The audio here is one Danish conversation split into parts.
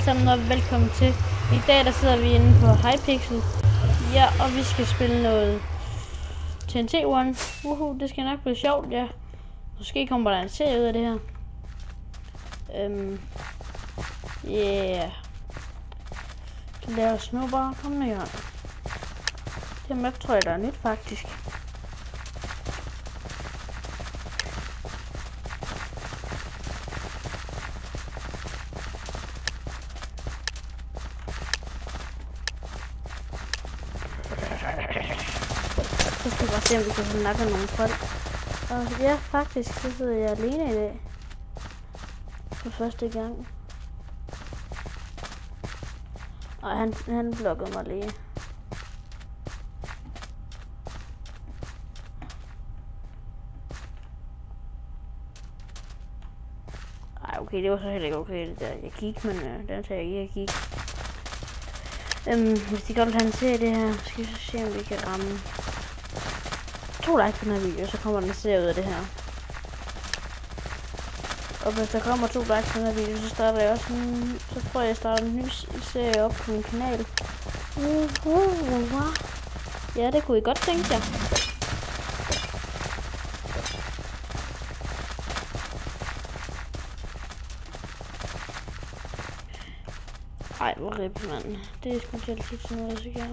alle sammen, og velkommen til. I dag der sidder vi inde på Hypixel. Ja, og vi skal spille noget TNT One. Det skal nok blive sjovt, ja. Måske kommer der en serie ud af det her. Yeah. Lad os nu bare komme her. Det map tror jeg, der er nyt faktisk. Så skal vi bare se, om vi kan få nakket nogle folk. Og ja, faktisk, så sidder jeg alene i dag. For første gang. Og han blokkede mig lige. Ej, okay, det var så heller ikke okay, det der. Jeg gik, men den tager jeg ikke, jeg gik. Hvis de godt vil have en serie det her, skal vi så se, om vi kan ramme 2 likes på den her video, så kommer den en serie ud af det her. Og hvis der kommer 2 likes på den her video, så starter jeg også så tror jeg starter en ny serie op på min kanal. Ja, det kunne I godt tænke jer. Ej, hvor rip, mand. Det er sgu til tit sådan noget, så gør.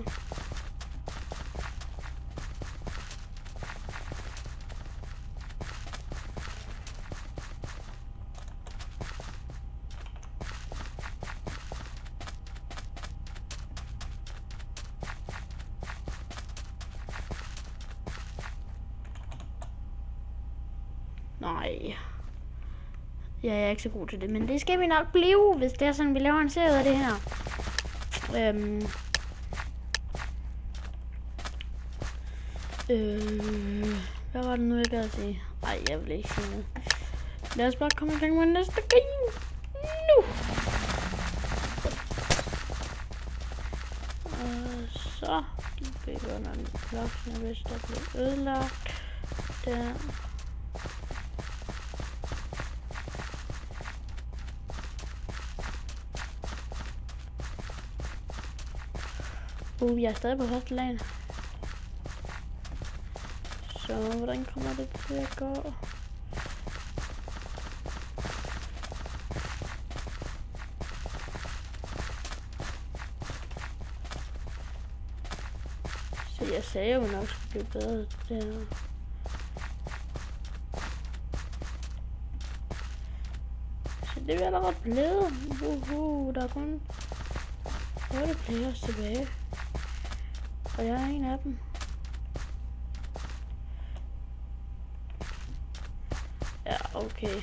Nej. Ja, jeg er ikke så god til det, men det skal vi nok blive, hvis det er sådan, vi laver en serie af det her. Hvad var det nu, jeg gad at sige? Ej, jeg vil ikke sige noget. Lad os bare komme i gang med næste game. Nu! Og så begynder den klokken, hvis der bliver ødelagt. Der. Jeg er stadig på første lag. Så hvordan kommer det til at gå? Så jeg sagde jo nok skulle blive bedre det her. Så det er vi allerede blevet. Der er kun 8 players tilbage. Og jeg er en af dem. Ja, okay.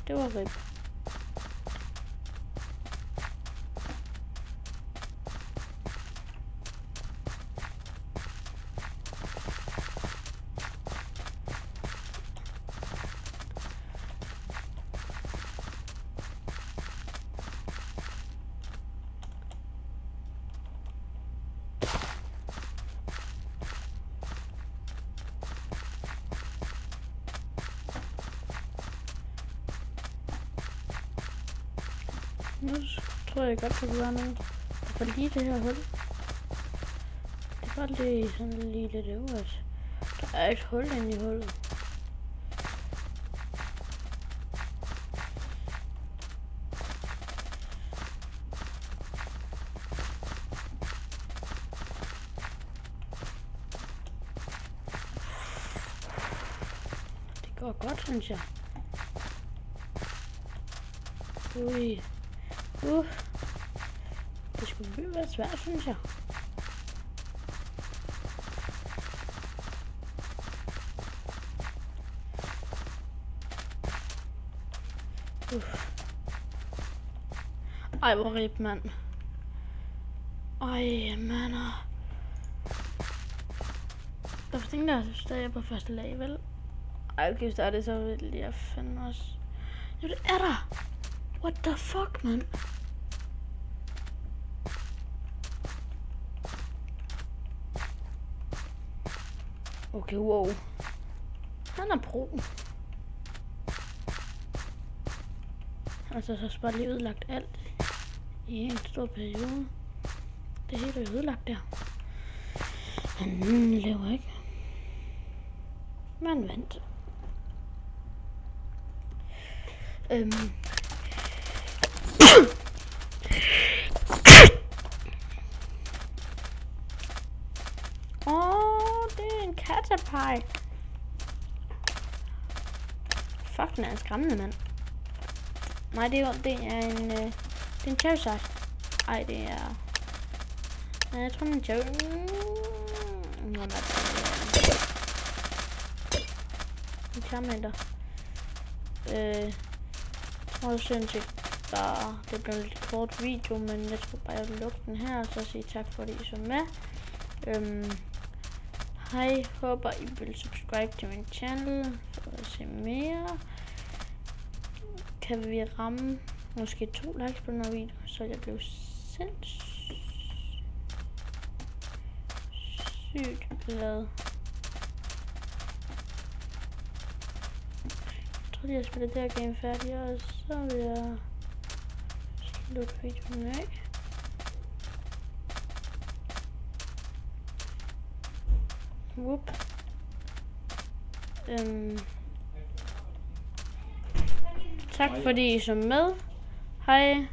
Det var rip. Nu tror jeg godt, det kan være noget. For lige det her hul. Det er bare lige sådan lige lidt øverst. Der er et hul inde i hullet. Det går godt, synes jeg. Ui. Det skulle virkelig være svært, synes jeg. Ej, hvor rip, mand. Ej, mander. Der er ingen, der stadig på første lag, vel? Ej, okay, hvis der er det, så vil jeg fandme også. Jo, det er der! What the fuck, man? Okay, wow. Han er pro. Altså så bare lige ødelagt alt i en stor periode. Det hele er ødelagt der. Han lever ikke. Man vent. Det er en kattepej. Fuck, den er en skræmmende mand. Nej, det er en Charizard. Ej, det er... Nej, jeg tror, det er en Charizard. En Charmander. Jeg tror sindssygt bare, det blev en lidt kort video, men jeg tror bare, jeg vil lukke den her, og så sige tak fordi I så med. Hej, håber I vil subscribe til min channel for at se mere. Kan vi ramme måske 2 likes på den her video, så jeg blev sindssygt glad. Jeg tror lige, jeg spiller det her game færdigt, og så vil jeg slutte videoen af. Whoop. Tak fordi I så med. Hej.